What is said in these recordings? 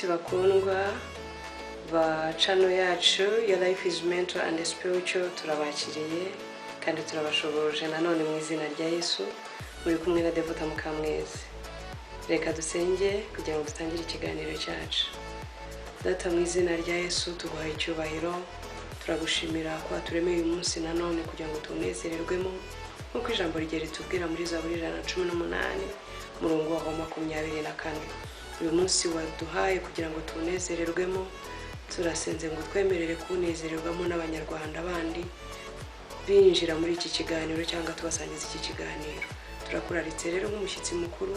Inshuti bakundwa ba channel yacu ya Life is Mental and Spiritual, turabakiriye kandi turabashoboje nanone mu izina rya Yesu. Muri kumwe na Devota Mukamwezi. Reka dusenge kugira ngo dutangire ikiganiro cyacu. Data, mu izina rya Yesu tuguhaye icyubahiro, turagushimira ko waturemeye uyu munsi nanone kugira ngo tunezererwemo nkuko ijambo rye ritubwira muri Zaburi 118 murongo wa 24. Uyu munsi waduhaye kugira ngo tunezererwemo, turasenze ngo twemerere kunezererwamo n'abanyarwanda bandi binjira muri iki kiganiro cyangwa tubasangiza iki kiganiro. Turakuraritse rero nk'umushyitsi mukuru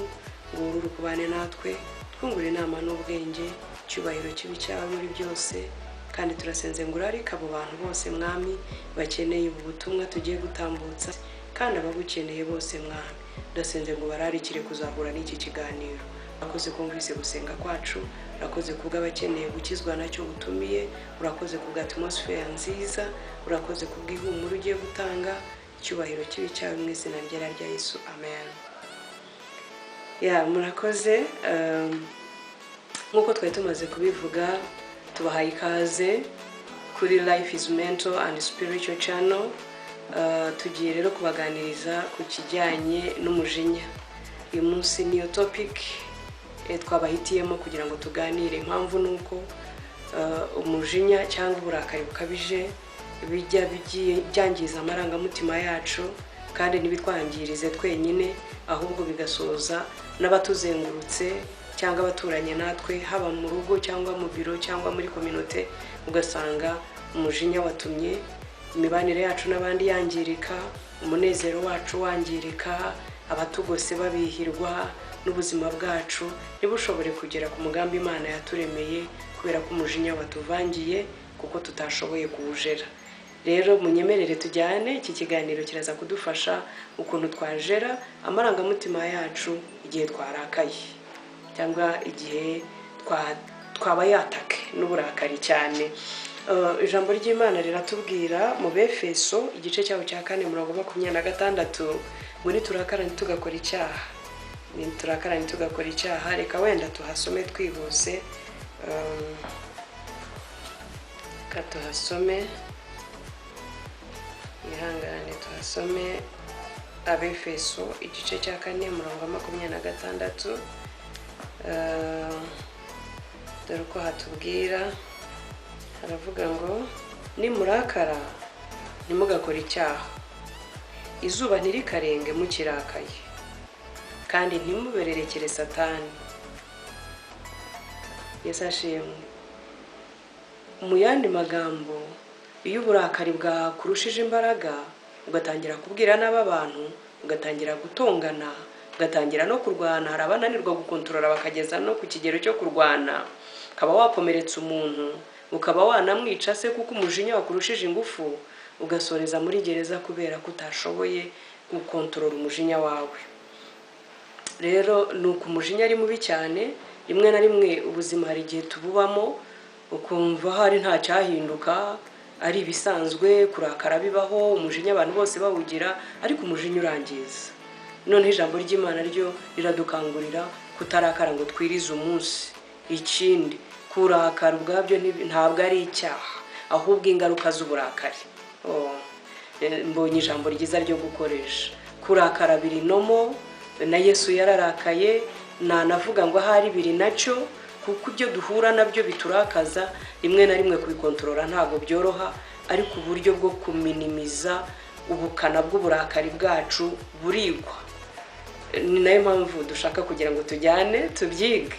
ngo ururu kubane natwe, twungure inama n'ubwenge, cyubahiro kibi cyawe muri byose, kandi turasenze ngo urarika abo bantu bose mwami bakeneye ubu butumwa tugiye gutambutsa, kandi ababukeneye bose mwami ndasenze ngo bararikire kuzahura n'iki kiganiro. Urakoze kumvise gusenga kwacu, urakoze kubwa abakeneye gukizwa nacyo gutumiye, urakoze kubwa atmosphere nziza, urakoze kubw'ihumure ugiye gutanga, icyubahiro kibi cyawe mu izina rya Yesu, amen. Murakoze. Nkuko twari tumaze kubivuga, tubahaye ikaze kuri Life is Mental and Spiritual channel. Tugiye rero kubaganiriza ku kijyanye n'umujinya. Uyu munsi niyo topic twabahitiyemo kugira ngo tuganire. Impamvu nuko umujinya cyangwa uburakari bukabije bijya byangiza amarangamutima yacu, kandi ntibitwangirize twenyine, ahubwo bigasoza n'abatuzengurutse cyangwa abaturanye natwe, haba mu rugo cyangwa mu biro cyangwa muri community. Ugasanga umujinya watumye imibanire yacu n'abandi yangirika, umunezero wacu wangirika, abatugose babihirwa, n'ubuzima bwacu ntibushobore kugera ku mugambi Imana yaturemeye kubera ko umujinya watuvangiye kuko tutashoboye kuwujera. Rero munyemerere tujyane, iki kiganiro kiraza kudufasha ukuntu twajera amarangamutima yacu igihe twarakaye cyangwa igihe twaba yatake n'uburakari cyane. Ijambo ry'Imana riratubwira mu Befeso igice cyaho cya 4:26 ngo niturakara ntitugakora icyaha. Niturakara ntitugakora icyaha. Reka wenda tuhasome twihuse. Katuhasome, ihangane tuhasome Abefeso igice cya 4:26. Dore uko hatubwira, haravuga ngo nimurakara ntimugakora icyaha, izuba ntirikarenge mukirakaye, kandi ntimubererekere Satani. Yesu ashimwe. Mu yandi magambo, iyo uburakari bwakurushije imbaraga, ugatangira kubwira n'abantu, ugatangira gutongana, ugatangira no kurwana, hari abananirwa gukontorora bakageza no ku kigero cyo kurwana, ukaba wakomeretsa umuntu, ukaba wanamwica se kuko umujinya wakurushije ingufu, ugasoreza muri gereza kubera ko utashoboye gukontorora umujinya wawe. Rero nuko umujinya ari mubi cyane. Rimwe na rimwe ubuzima hari igihe tububamo ukumva hari nta cyahinduka, ari ibisanzwe, kurakara bibaho, umujinya abantu bose bawugira, ariko umujinya urangiza. None ijambo ry'Imana ryo riradukangurira kutarakara ngo twirize umunsi. Ikindi, kurakara ubwabyo ntabwo ari icyaha, ahubwo ingaruka z'uburakari. Mbonye ijambo ryiza ryo gukoresha. Kurakara biri nomo, na Yesu yararakaye, navuga ngo ahari biri nacyo, kuko ibyo duhura nabyo biturakaza. Rimwe na rimwe kubikontorora ntabwo byoroha, ariko uburyo bwo kuminimiza ubukana bw'uburakari bwacu burigwa. Ni nayo mpamvu dushaka kugira ngo tujyane tubyige,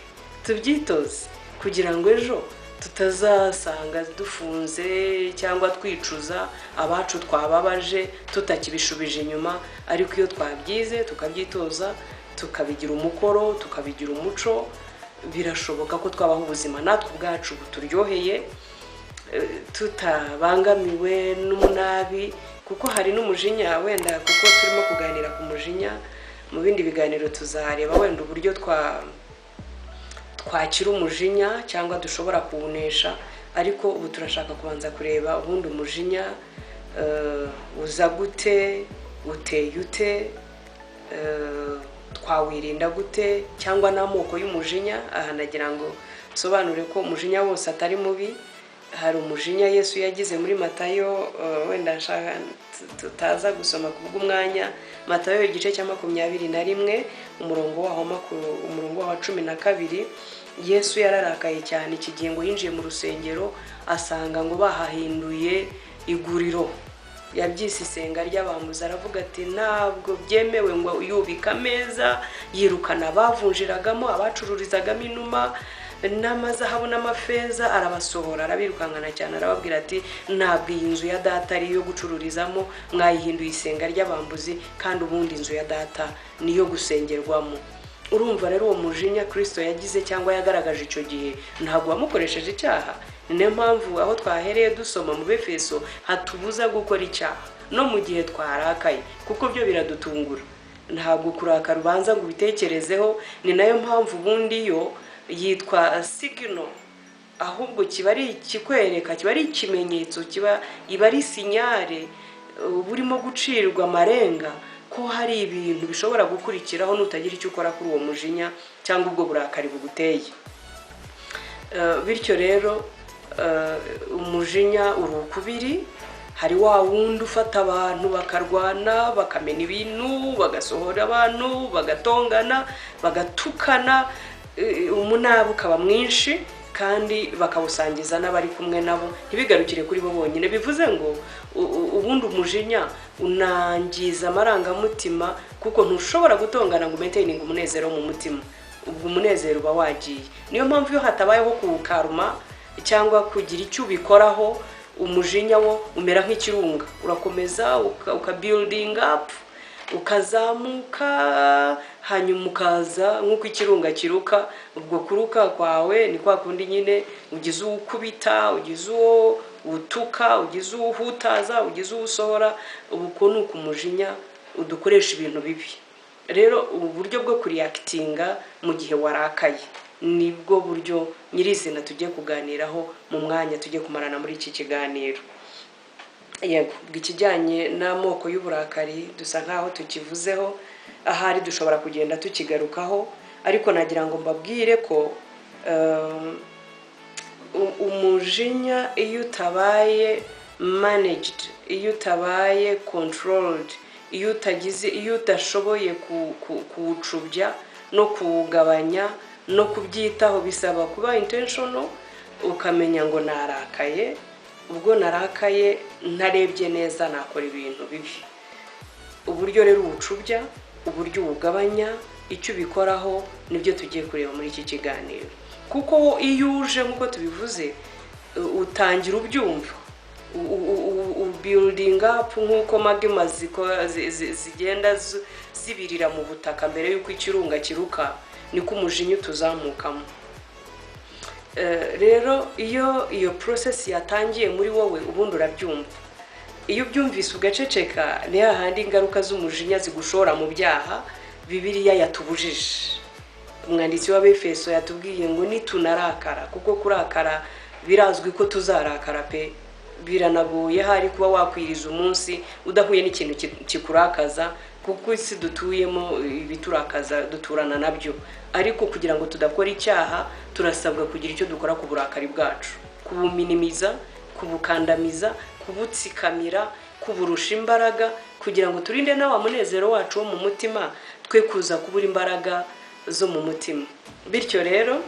tubyitoze, kugira ngo ejo tutazasanga dufunze cyangwa twicuza abacu twababaje tutakibishubije inyuma. Ariko iyo twabyize tukabyitoza, tukabigira umukoro, tukabigira umuco, birashoboka ko twabaho ubuzima natwe ubwacu buturyoheye, tutabangamiwe n'umunabi. Kuko hari n'umujinya, wenda kuko turimo kuganira ku mujinya, mu bindi biganiro tuzareba wenda uburyo twakira umujinya cyangwa dushobora kuwunesha. Ariko ubu turashaka kubanza kureba ubundi umujinya uza gute, uteye ute, twawirinda gute, cyangwa n'amoko y'umujinya. Aha nagira ngo sobanure ko umujinya wose atari mubi. Hari umujinya Yesu yagize muri Matayo, wenda tutaza gusoma kubw'umwanya, Matayo igice cya 21 umurongo wa 12. Yesu yararakaye cyane ikigengo yinjiye mu rusengero asanga ngo bahahinduye iguriro, yabyise isenga ry'abambuzi. Aravuga ati ntabwo byemewe ngo yubika ameza, yirukana abavunjiragamo, abacururizagamo inuma n'amazahabu n'amafeza, arabasohora, arabirukankana cyane, arababwira ati ntabwo iyi nzu ya data ari iyo gucururizamo, mwayihinduye isenga ry'abambuzi, kandi ubundi inzu ya data niyo gusengerwamo. Urumva rero uwo mujinya Kristo yagize cyangwa yagaragaje icyo gihe ntabwo wamukoresheje icyaha. Niyo mpamvu aho twahereye dusoma mu Befeso hatubuza gukora icyaha no mu gihe twarakaye, kuko byo biradutungura. Ntabwo kurakara ubanza ngo ubitekerezeho. Ni nayo mpamvu ubundi yo yitwa signal, ahubwo kiba ari ikikwereka, kiba ari ikimenyetso, iba ari sinyare burimo gucirwa amarenga ko hari ibintu bishobora gukurikiraho nutagira icyo ukora kuri uwo mujinya cyangwa ubwo burakari buguteye. Bityo rero umujinya urukubiri. Hari wa wundi ufata abantu bakarwana, bakamena ibintu, bagasohora abantu, bagatongana, bagatukana, umunabi ukaba mwinshi kandi bakawusangiza n'abari kumwe nabo, ntibigarukire kuri bo bonyine. Bivuze ngo ubundi umujinya unangiza amarangamutima, kuko ntushobora gutongana ngo maintaining umunezero mu mutima, ubwo umunezero uba wagiye. Niyo mpamvu iyo hatabayeho kukaruma cyangwa kugira icyo ubikoraho, umujinya wo umera nk'ikirunga, urakomeza ukabuilding up, ukazamuka, hanyuma ukaza nk'uko ikirunga kiruka. Ubwo kuruka kwawe ni kwa kundi nyine ugize ukubita, ugize uwo utuka, ugize uhutaza, ugize usohora. Ubuko ni ukumujinya udukoresha ibintu bibi. Rero ubu buryo bwo kuriactinga mu gihe warakaye nibwo buryo nyirizina tugiye kuganiraho mu mwanya tugiye kumarana muri iki kiganiro. Yego, bw'ikijyanye n'amoko y'uburakari dusa nkaho tukivuzeho, ahari dushobora kugenda tukigarukaho, ariko nagira ngo mbabwire ko umujinya iyo utabaye managed, iyo utabaye controlled, iyo udashoboye kuwucubya no kuwugabanya no kubyitaho, bisaba kuba intentional, ukamenya ngo narakaye, ubwo narakaye ntarebye neza nakora ibintu bibi. Uburyo rero ubucubya, uburyo ubugabanya, icyo ubikoraho nibyo tugiye kureba muri iki kiganiro. Kuko iyo uje nk'uko tubivuze utangira ubyumva, building up nk'uko magma zigenda zibirira mu butaka mbere y'uko ikirunga kiruka, niko umujinya utuzamukamo. Rero iyo process yatangiye muri wowe ubundi urabyumva. Iyo ubyumvise ugaceceka, ni hahandi ingaruka z'umujinya zigushora mu byaha Bibiliya yatubujije. Umwanditsi wa Befeso yatubwiye ngo nitunarakara, kuko kurakara birazwi ko tuzarakara pe, biranagoye hari kuba wakwiriza umunsi udahuye n'ikintu kikurakaza, kuko isi dutuyemo ibiturakaza duturana nabyo. Ariko kugira ngo tudakora icyaha turasabwa kugira icyo dukora ku burakari bwacu, kubuminimiza, kubukandamiza, kubutsikamira, kuburusha imbaraga, kugira ngo turinde na wa munezero wacu wo mu mutima, twe kuza kubura imbaraga zo mu mutima. Bityo rero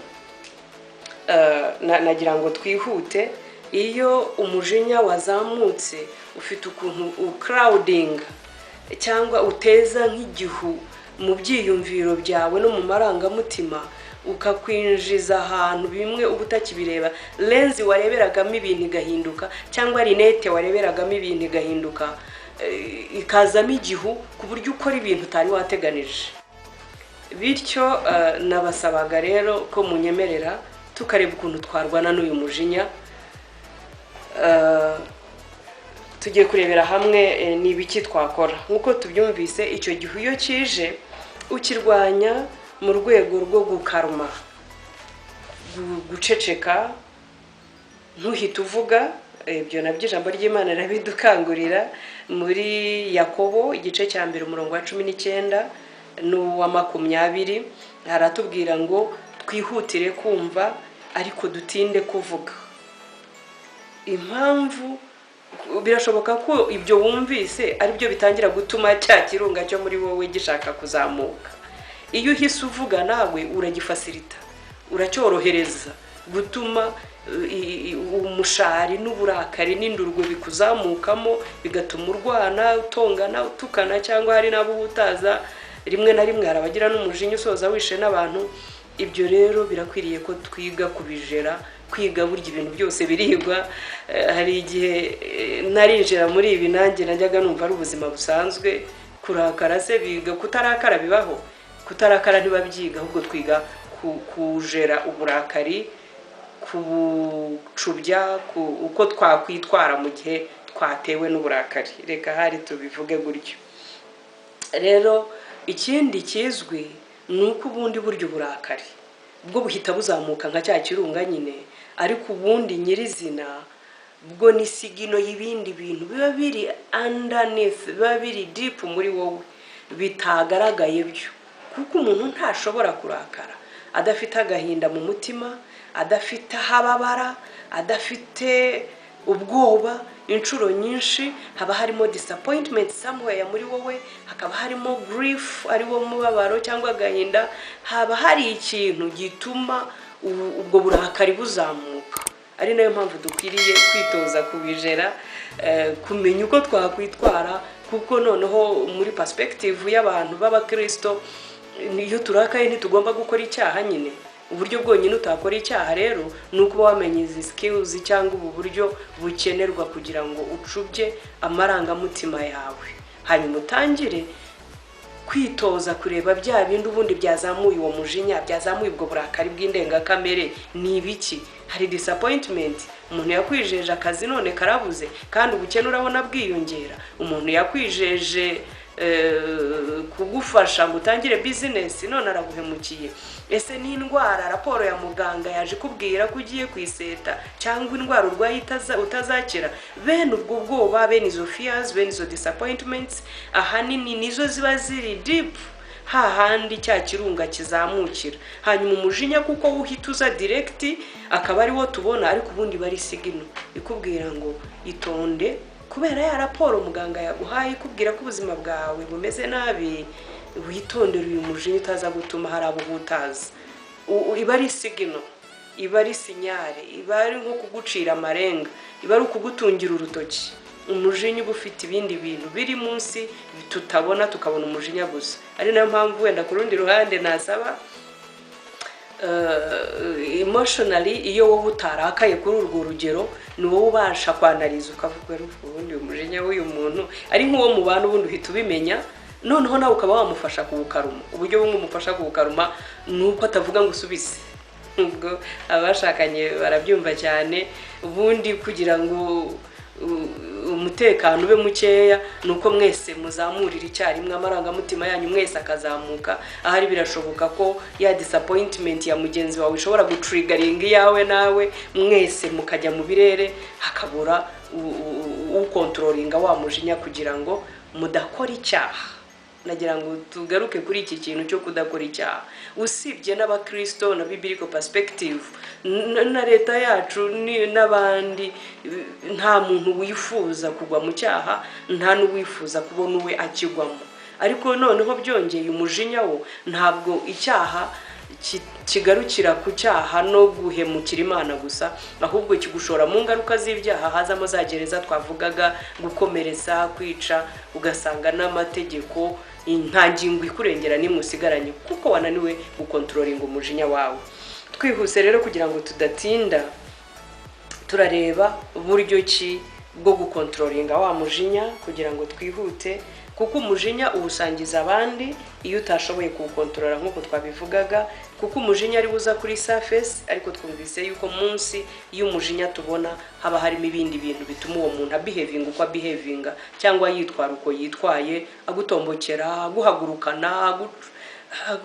nagira ngo twihute. Iyo umujinya wazamutse ufite ukuntu crowding cyangwa uteza nk'igihu mu byiyumviro byawe no mu marangamutima, ukakwinjiza ahantu bimwe ubutakibireba. Lens wareberagamo ibintu igahinduka, cyangwa rinete wareberagamo ibintu igahinduka, ikazamo igihu ku buryo ukora ibintu utari wateganije. Bityo nabasabaga rero ko munyemerera tukareba ukuntu twarwana n'uyu mujinya. Tugiye kurebera hamwe n'ibiki twakora. Nkuko tubyumvise, icyo gihu iyo kije ukirwanya mu rwego rwo gukaruma, guceceka, ntuhite uvuga. Ibyo nabyo ijambo ry'Imana rabidukangurira muri Yakobo igice cya 1 umurongo wa 19 n'uwa 20. Haratubwira ngo twihutire kumva ariko dutinde kuvuga impamvu. Birashoboka ko ibyo wumvise ari byo bitangira gutuma cya kirunga cyo muri wowe gishaka kuzamuka. Iyo uhise uvuga nawe uragifasirita, uracyorohereza gutuma umushari n'uburakari n'indurwe bikuzamukamo, bigatuma urwana, utongana, utukana, cyangwa hari nabo utaza rimwe na rimwe arabagira n'umujinya usoza wishe n'abantu. Ibyo rero birakwiriye ko twiga kubijera, kwiga burya ibintu byose birigwa. Hari igihe narinjira muri ibi nanjye najyaga numva ari ubuzima busanzwe, kurakara se biga, kutarakara bibaho, kutarakara ntibabyiga, ahubwo twiga kujera uburakari, kubucubya, uko twakwitwara mu gihe twatewe n'uburakari. Reka hari tubivuge gutyo. Rero ikindi kizwi ni uko ubundi buryo uburakari bwo buhita buzamuka nka cya kirunga nyine, ariko ubundi nyirizina bwo ni sigino y'ibindi bintu biba biri underneath, biba biri deep muri wowe bitagaragaye byo. Kuko umuntu ntashobora kurakara adafite agahinda mu mutima, adafite ahababara, adafite ubwoba. Inshuro nyinshi haba harimo disappointment somewhere muri wowe, hakaba harimo grief ari wo mubabaro cyangwa agahinda, haba hari ikintu gituma ubwo burakari buzamuka. Ari nayo mpamvu dukwiriye kwitoza kubijera, kumenya uko twakwitwara, kuko noneho muri perspective y'abantu b'abakristo niyo turakaye ntitugomba gukora icyaha nyine. Uburyo bwonyine utakora icyaha rero ni uko wamenye izi skills cyangwa ubu buryo bukenerwa kugira ngo ucubye amarangamutima yawe, hanyuma utangire kwitoza kureba bya bindi ubundi byazamuye uwo mujinya, byazamuye ubwo burakari bw'indengakamere ni ibiki. Hari disappointment, umuntu yakwijeje akazi none karabuze kandi ubukene urabona bwiyongera. Umuntu yakwijeje kugufasha gutangire business none araguhemukiye. Ese ni indwara raporo ya muganga yaje kubwira ko ugiye kwiseta, cyangwa indwara urwaye utazakira? Bene ubwo bwoba, bene izo fears, bene izo disappointments, ahanini nizo ziba ziri deep, hahandi cya kirunga kizamukira. Hanyuma umujinya kuko uhituza direct akaba ari wo tubona, ariko ubundi bari sigino ikubwira ngo itonde, kubera ya raporo muganga yaguhaye ikubwira ko ubuzima bwawe bumeze nabi, witondere uyu mujinya utaza gutuma hari abo utazi. Iba ari sigino, iba ari sinyare, iba ari nko kugucira amarenga, iba ari ukugutungira urutoki. Umujinya uba ufite ibindi bintu biri munsi tutabona, tukabona umujinya gusa. Ari nayo mpamvu wenda ku rundi ruhande nasaba emotionally, iyo wowe utarakaye kuri urwo rugero, ni wowe ubasha kwanariza ukavuga ubundi umujinya w'uyu muntu ari nk'uwo mu bantu ubundi uhita ubimenya, noneho nawe ukaba wamufasha kuwukaruma. Uburyo bumwe umufasha kuwukaruma ni uko atavuga ngo usubize. Ubwo abashakanye barabyumva cyane. Ubundi kugira ngo umutekano ube mukeya nuko mwese muzamurira icyarimwe, amarangamutima yanyu mwese akazamuka. Ahari birashoboka ko ya disappointment ya mugenzi wawe ishobora gutriggeringa yawe nawe, mwese mukajya mu birere, hakabura ukontrolinga wa mujinya kugira ngo mudakora icyaha. Nagira ngo tugaruke kuri iki kintu cyo kudakora icyaha. Usibye n'abakristo na biblical perspective na leta yacu n'abandi, nta muntu wifuza kugwa mu cyaha, nta n'uwifuza kubona uwe akigwamo. Ariko noneho byongeye umujinya wo, ntabwo icyaha kigarukira ku cyaha no guhemukira Imana gusa, ahubwo kigushora mu ngaruka z'ibyaha. Hazamo za gereza twavugaga, gukomeretsa, kwica, ugasanga n'amategeko nta ngingo ikurengera nimusigaranye kuko wananiwe gukontrolinga umujinya wawe. Twihuse rero kugira ngo tudatinda, turareba uburyo ki bwo gukontrolinga wa mujinya kugira ngo twihute, kuko umujinya uwusangiza abandi iyo utashoboye kuwukontorora nk'uko twabivugaga, kuko umujinya ari buza kuri surface, ariko twumvise yuko munsi y'umujinya tubona haba harimo ibindi bintu bituma uwo muntu abehavinga uko abehavinga, cyangwa yitwara uko yitwaye, agutombokera, aguhagurukana,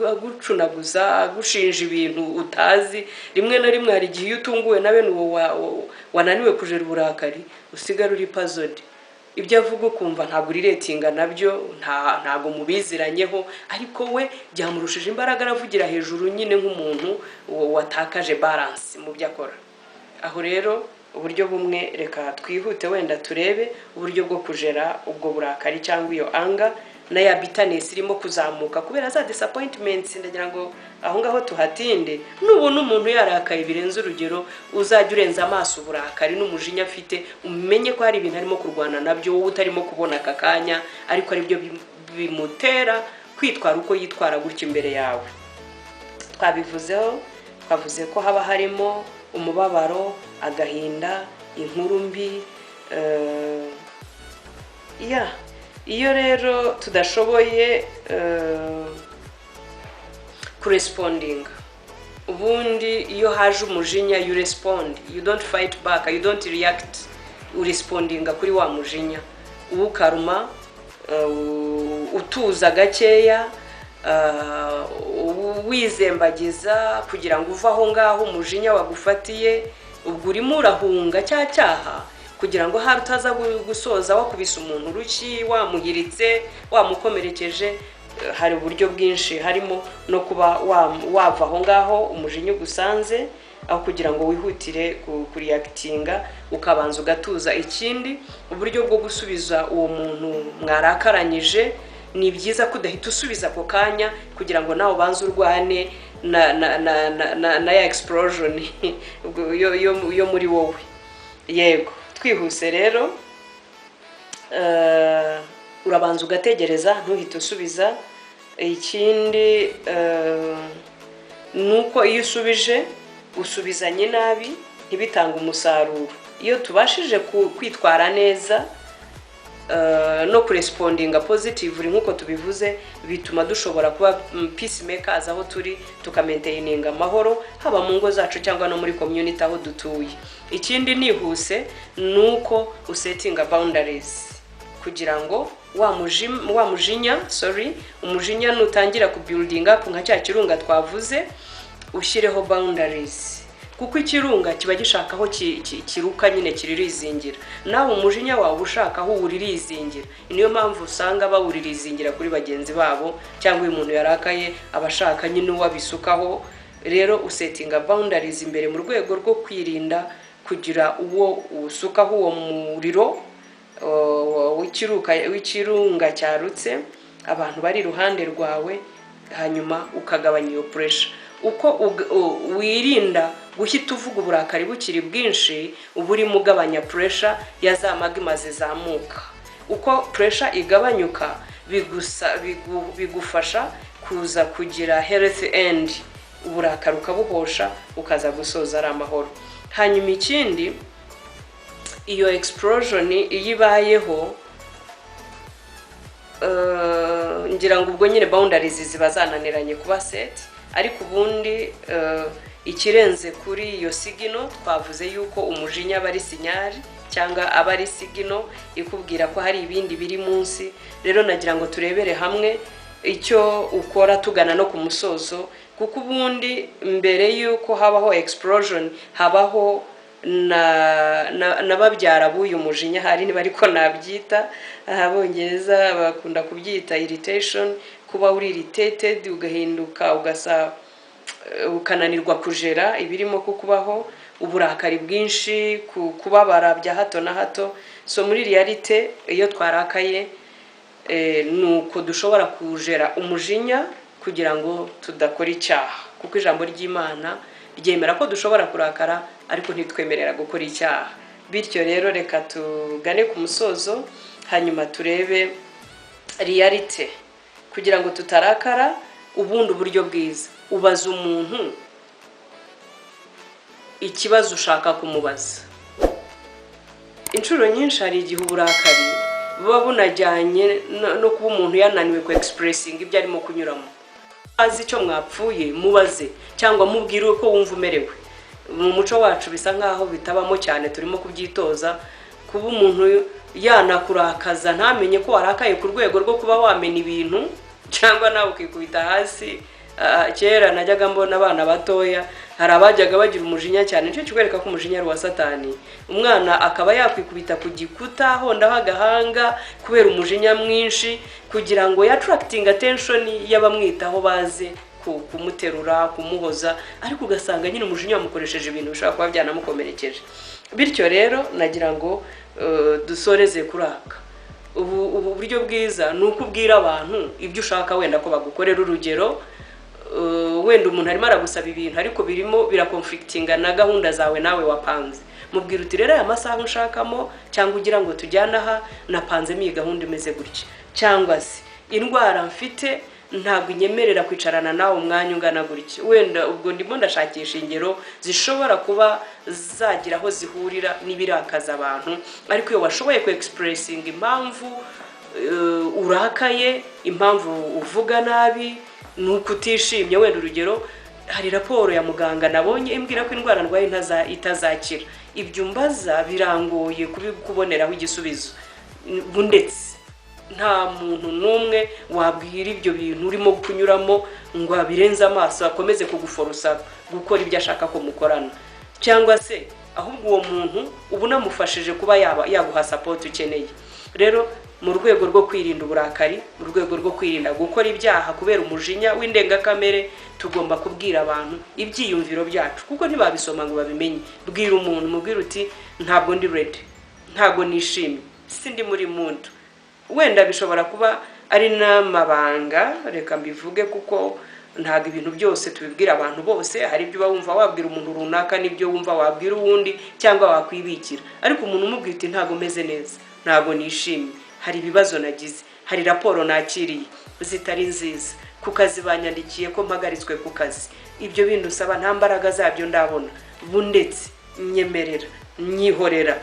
agucunaguza, agushinja ibintu utazi. Rimwe na rimwe hari igihe utunguwe na bene uwo wananiwe kujera uburakari, usigara uri puzzled. ibyo avuga ukumva ntabwo uriretinga nabyo ntabwo mubiziranyeho, ariko we byamurushije imbaraga aravugira hejuru nyine nk'umuntu watakaje balance mu byo akora. Aho rero uburyo bumwe, reka twihute wenda turebe uburyo bwo kujera ubwo burakari cyangwa iyo anga na ya bitterness irimo kuzamuka kubera za disappointments. Ndagira ngo aho ngaho tuhatinde. Nubona umuntu yarakaye birenze urugero, uzajya urenza amaso uburakari n'umujinya afite, umenye ko hari ibintu arimo kurwana nabyo wowe utarimo kubona aka kanya, ariko ari byo bimutera kwitwara uko yitwara gutya imbere yawe. Twabivuzeho, twavuze ko haba harimo umubabaro, agahinda, inkuru mbi. Iyo rero tudashoboye kurespondinga, ubundi iyo haje umujinya you respond, you don't fight back, you don't react, urespondinga kuri wa mujinya, ukaruma utuza gakeya, wizembagiza kugira ngo uva aho ngaho umujinya wagufatiye. Ubwo urimo urahunga cyaha kugira ngo hari utaza gusoza wakubise umuntu uruki, wamuhiritse, wamukomerekeje. Hari uburyo bwinshi, harimo no kuba wava aho ngaho umujinya ugusanze, aho kugira ngo wihutire kuriactinga ukabanza ugatuza. Ikindi, uburyo bwo gusubiza uwo muntu mwarakaranyije, ni byiza kudahita usubiza ako kanya kugira ngo nawe ubanze urwane na ya explosion yo muri wowe. Yego, twihuse rero, urabanza ugategereza, ntuhite usubiza. Ikindi nuko iyo usubije usubizanye nabi ntibitanga umusaruro. Iyo tubashije kwitwara neza no kurespondinga positively nkuko tubivuze, bituma dushobora kuba peacemakers aho turi, tukamaintaininga amahoro haba mu ngo zacu cyangwa no muri community aho dutuye. Ikindi nihuse nuko usettinga boundaries kugira ngo umujinya nutangira kubuilding up nka cya kirunga twavuze, ushyireho boundaries. Kuko ikirunga kiba gishaka aho kiruka nyine kiririzingira, nawe umujinya wawe ushaka aho uririzingira. Niyo mpamvu usanga bawuririzingira kuri bagenzi babo, cyangwa uyu muntu yarakaye abashaka nyine wabisukaho. Rero usettinga boundaries imbere mu rwego rwo kwirinda kugira uwo usukaho uwo muriro w'ikirunga cyarutse abantu bari iruhande rwawe, hanyuma ukagabanya iyo pressure. Uko wirinda guhita uvuga uburakari bukiri bwinshi, uba urimo ugabanya pressure ya za magma zizamuka. Uko pressure igabanyuka bigufasha kuza kugira health end, uburakari ukabuhosha ukaza gusoza ari amahoro. Hanyuma ikindi, iyo explosion iyibayeho, ngira ngo ubwo nyine boundaries ziba zananiranye kuba set. Ariko ubundi ikirenze kuri iyo sigino, twavuze yuko umujinya aba ari sinyari cyangwa aba ari sigino ikubwira ko hari ibindi biri munsi. Rero nagira ngo turebere hamwe icyo ukora tugana no ku musozo, kuko ubundi mbere yuko habaho explosion habaho na babyara b'uyu mujinya. Hari niba ariko nabyita, abongereza bakunda kubyita irritation, kuba uri irritated ugahinduka ukananirwa kujera ibirimo kukubaho, uburakari bwinshi, kubabara bya hato na hato. So muri reality iyo twarakaye nuko dushobora kujera umujinya kugira ngo tudakora icyaha, kuko ijambo ry'Imana ryemera ko dushobora kurakara ariko ntitwemerera gukora icyaha. Bityo rero reka tugane ku musozo, hanyuma turebe reality kugira ngo tutarakara. Ubundi uburyo bwiza, ubaza umuntu ikibazo ushaka kumubaza. Inshuro nyinshi hari igihe uburakari buba bunajyanye no kuba umuntu yananiwe ku expressing ibyo arimo kunyuramo. Azi icyo mwapfuye mubaze, cyangwa mubwire uko wumva umerewe. Mu muco wacu bisa nkaho bitabamo cyane, turimo kubyitoza. Kuba umuntu yanakurakaza ntamenye ko warakaye ku rwego rwo kuba wamena ibintu cyangwa nawe ukikubita hasi. Kera najyaga mbona abana batoya hari abajyaga bagira umujinya cyane, nicyo kikwereka ko umujinya ari wa Satani. Umwana akaba yakwikubita ku gikuta hondaho agahanga kubera umujinya mwinshi, kugira ngo attracting attention y'abamwitaho baze kumuterura, kumuhoza, ariko ugasanga nyine umujinya wamukoresheje ibintu bishobora kuba byanamukomerekeje. Bityo rero nagira ngo dusoreze kuraka. Ubu buryo bwiza ni uko ubwira abantu ibyo ushaka wenda ko bagukorera. Urugero, wenda umuntu arimo aragusaba ibintu ariko birimo birakonflictinga na gahunda zawe nawe wapanze. Mubwira uti rero aya masaha nshakamo, cyangwa ugira ngo tujyane aha, napanzemo iyi gahunda imeze gutya, cyangwa se indwara mfite ntabwo inyemerera kwicarana nawe umwanya ungana gutya. Wenda ubwo ndimo ndashakisha ingero zishobora kuba zagira aho zihurira n'ibirakaza abantu, ariko iyo washoboye ku expressing impamvu urakaye, impamvu uvuga nabi, nuko utishimye. Wenda urugero, hari raporo ya muganga nabonye imbwira ko indwara ndwaye itazakira. Ibyo mbaza birangoye kuboneraho igisubizo. Ndetse nta muntu n'umwe wabwira ibyo bintu urimo kunyuramo ngo abirenze amaso akomeze kuguforosa gukora ibyo ashaka ko mukorana, cyangwa se ahubwo uwo muntu ubu namufashije kuba yaguha support ukeneye. Rero mu rwego rwo kwirinda uburakari, mu rwego rwo kwirinda gukora ibyaha kubera umujinya w'indengakamere, tugomba kubwira abantu ibyiyumviro byacu, kuko ntibabisoma ngo babimenye. Bwira umuntu, mubwira uti ntabwo ndi ready, ntabwo nishimye, sindi muri mood. Wenda bishobora kuba ari n'amabanga, reka mbivuge, kuko ntago ibintu byose tubibwira abantu bose. Hari ibyo wumva wabwira umuntu runaka, n'ibyo wumva wabwira uwundi, cyangwa wakwibikira. Ariko umuntu umubwira uti ntago meze neza, ntago nishimye, hari ibibazo nagize, hari raporo nakiriye zitari nziza, ku kazi banyandikiye ko mpagaritswe ku kazi, ibyo bintu usaba nta mbaraga zabyo ndabona, bundetse nyemerera, nyihorera,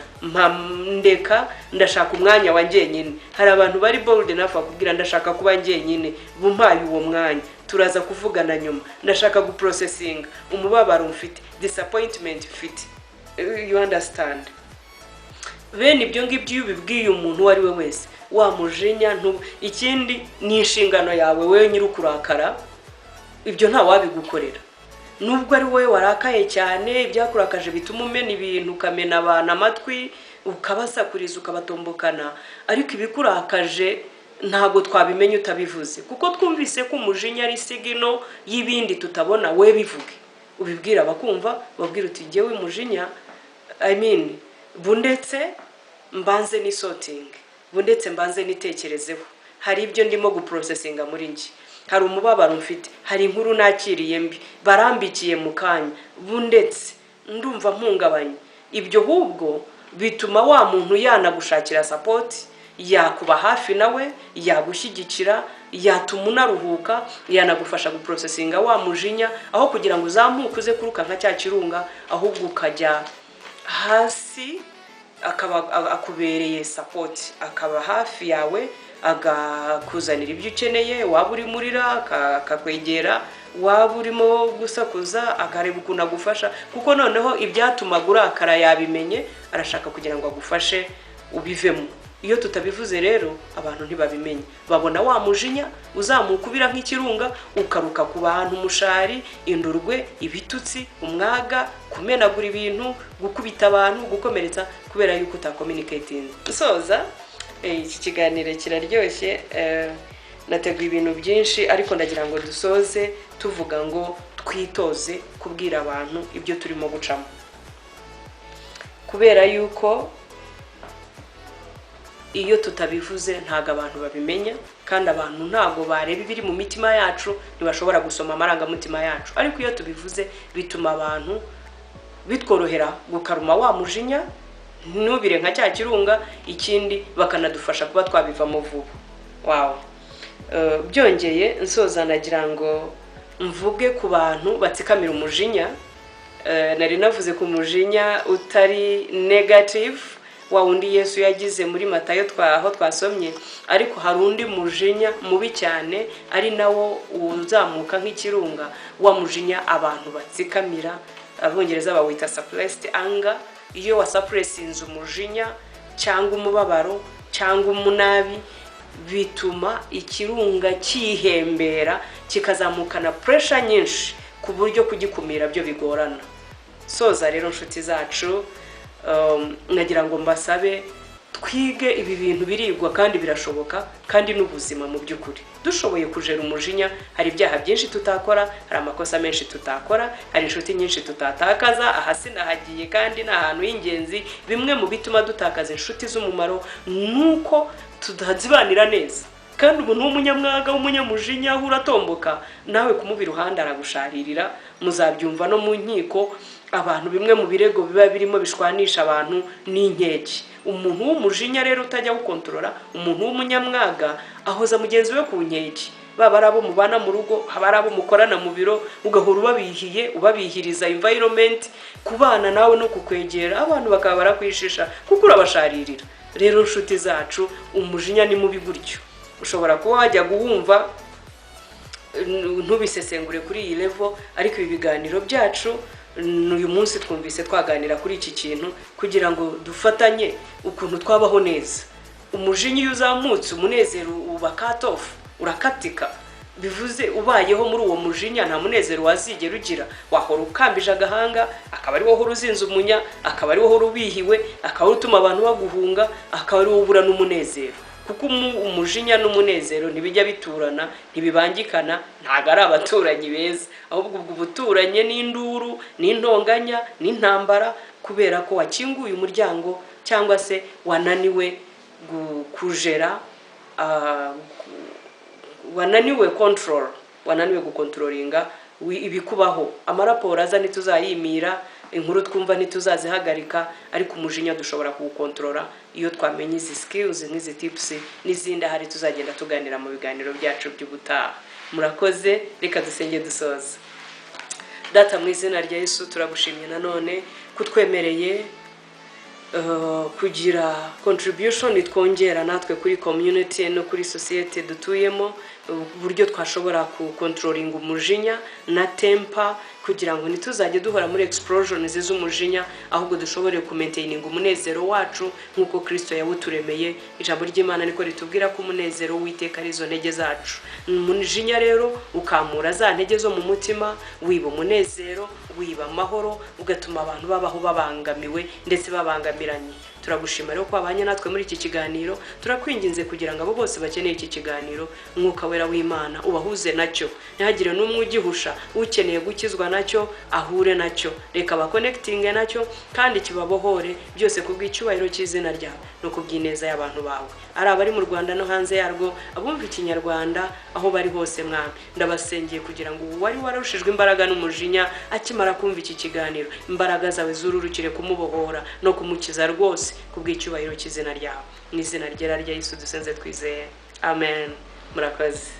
ndeka, ndashaka umwanya wa njyenyine. Hari abantu bari bold enough kubwira ndashaka kuba njyenyine, bumpaye uwo mwanya, turaza kuvugana nyuma, ndashaka guprocessing umubabaro mfite, disappointment mfite. You understand? Bene ibyo ngibyo ubibwiye umuntu wari we wese, wamujinya. Ikindi ni inshingano yawe wewe nyirukurakara, ibyo nta wabigukorera. Nubwo ari wowe warakaye cyane, ibyakurakaje bituma umena ibintu, ukamena abantu amatwi, ukabasakuriza, ukabatombokana, ariko ibikurakaje ntabwo twabimenya utabivuze, kuko twumvise ko umujinya ari sigino y'ibindi tutabona. We bivuge, ubibwira bakumva, babwira uti ngewe umujinya, bundetse mbanze ni sorting, bundetse mbanze nitekerezeho, hari ibyo ndimo guprocessinga muri ngi, hari umubabaro mfite, hari inkuru nakiriye mbi, barambikiye mu kanya, bundetse ndumva mpungabanye. Ibyo hubwo bituma wa muntu yanagushakira support, yakuba hafi nawe, yagushyigikira, yatuma unaruhuka, yanagufasha guprocessinga wa mujinya, aho kugira ngo uzamuke uze kuruka nka cya kirunga, ahubwo ukajya hasi, akaba akubereye support, akaba hafi yawe, agakuzanira ibyo ukeneye. Waba uri murira akakwegera, waba urimo gusakuza akareba ukuntu agufasha, kuko noneho ibyatuma urakara yabimenye, arashaka kugira ngo agufashe ubivemo. Iyo tutabivuze rero abantu ntibabimenye, babona wa mujinya uzamukubira nk'ikirunga, ukaruka ku bantu, umushari, indurwe, ibitutsi, umwaga, kumenagura ibintu, gukubita abantu, gukomeretsa, kubera yuko utakommunicating. Soza iki kiganiro kiraryoshye, nateguye ibintu byinshi, ariko ndagira ngo dusoze tuvuga ngo twitoze kubwira abantu ibyo turimo gucamo, kubera yuko iyo tutabivuze ntago abantu babimenya, kandi abantu ntago bareba ibiri mu mitima yacu, ntibashobora gusoma amarangamutima yacu. Ariko iyo tubivuze bituma abantu bitworohera gukaruma wa mujinya, ntubire nka cya kirunga. Ikindi bakanadufasha kuba twabivamo vuba. Wow. Byongeye nsoza nagira ngo mvuge ku bantu batsikamira umujinya. Nari navuze ku mujinya utari negative, wa undi Yesu yagize muri Matayo aho twasomye, ariko hari undi mujinya mubi cyane, ari nawo uzamuka nk'ikirunga, wa mujinya abantu batsikamira, abongereza bawita suppressed anger. Iyo wasuppressinze umujinya cyangwa umubabaro cyangwa umunabi, bituma ikirunga cyihembera, kikazamukana pressure nyinshi ku buryo kugikumira byo bigorana. Soza rero nshuti zacu, nagira ngo mbasabe twige ibi bintu birigwa kandi birashoboka, kandi n'ubuzima mu by'ukuri dushoboye kujera umujinya. Hari ibyaha byinshi tutakora, hari amakosa menshi tutakora, hari inshuti nyinshi tutatakaza. Aha sinahagiye kandi ni ahantu y'ingenzi. Bimwe mu bituma dutakaza inshuti z'umumaro nuko tudazibanira neza, kandi umuntu w'umunyamwaga w'umunyamujinya uratomboka nawe kumubira uruhande aragusharirira. Muzabyumva no mu nkiko, abantu bimwe mu birego biba birimo bishwanisha abantu n'inkeke. Umuntu w'umujinya rero utajya gukontorora, umuntu w'umunyamwaga ahoza mugenzi we ku nkeke. Baba arabo mubana mu rugo, haba arabo mukorana mu biro, ugahora ubabihiye, ubabihiriza environment kubana nawe no kukwegera, abantu bakaba barakwishisha kuko urabasharirira. Rero nshuti zacu, umujinya ni mubi gutyo. Ushobora kuba wajya guhumva ntubisesengure kuri iyi level, ariko ibi biganiro byacu uyu munsi twumvise twaganira kuri iki kintu kugira ngo dufatanye ukuntu twabaho neza. Umujinya iyo uzamutse, umunezero uba cut off, urakatika. Bivuze ubayeho muri uwo mujinya nta munezero wazigera ugira. Wahora ukambije agahanga, akaba ari wowe uruzinze umunya, akaba ari wowe ubihiwe, akaba utuma abantu baguhunga, akaba ari wowe ubura n'umunezero. Kuko umujinya n'umunezero ntibijya biturana, ntibibangikana, ntago ari abaturanyi beza. Ahubwo ubwo buturanye n'induru, n'intonganya, n'intambara, kubera ko wakinguye umuryango cyangwa se wananiwe kujera, wananiwe gukontrolinga ibikubaho. Amaraporo aza ntituzayimira, inkuru twumva ntituzazihagarika, ariko umujinya dushobora kuwukontorora iyo twamenye izi skills n'izi tips n'izindi ahari tuzagenda tuganira mu biganiro byacu by'ubutaha. Murakoze, reka dusenge dusoza. Data mu izina rya Yesu, turagushimye nanone kutwemereye kugira contribution twongera natwe kuri community no kuri society dutuyemo, uburyo twashobora kukontrolinga umujinya na temper, kugira ngo ntituzajye duhora muri explosion z'umujinya, ahubwo dushobore kumaintaining umunezero wacu nkuko Kristo yawuturemeye. Ijambo ry'Imana niko ritubwira ko umunezero w'iteka arizo ntege zacu. Umujinya rero ukamura za ntege zo mu mutima, wiba umunezero, wiba amahoro, ugatuma abantu babaho babangamiwe ndetse babangamiranye. Turagushima rero ko abanye natwe muri iki kiganiro. Turakwinginze kugira ngo abo bose bakeneye iki kiganiro, Mwuka Wera w'Imana ubahuze nacyo, ntihagire n'umwe ugihusha. Ukeneye gukizwa nacyo ahure nacyo, reka bakonecting nacyo kandi kibabohore, byose kubw'icyubahiro cy'izina ryawe no kubw'ineza y'abantu bawe. Ari abari mu Rwanda no hanze yarwo, abumva ikinyarwanda aho bari hose, Mwami ndabasengeye kugira ngo wari warushijwe imbaraga n'umujinya akimara kumva iki kiganiro, imbaraga zawe zururukire kumubohora no kumukiza rwose kubw'icyubahiro cy'izina ryawe. Mu izina ryera rya Yesu dusenze twizeye, amen. Murakoze.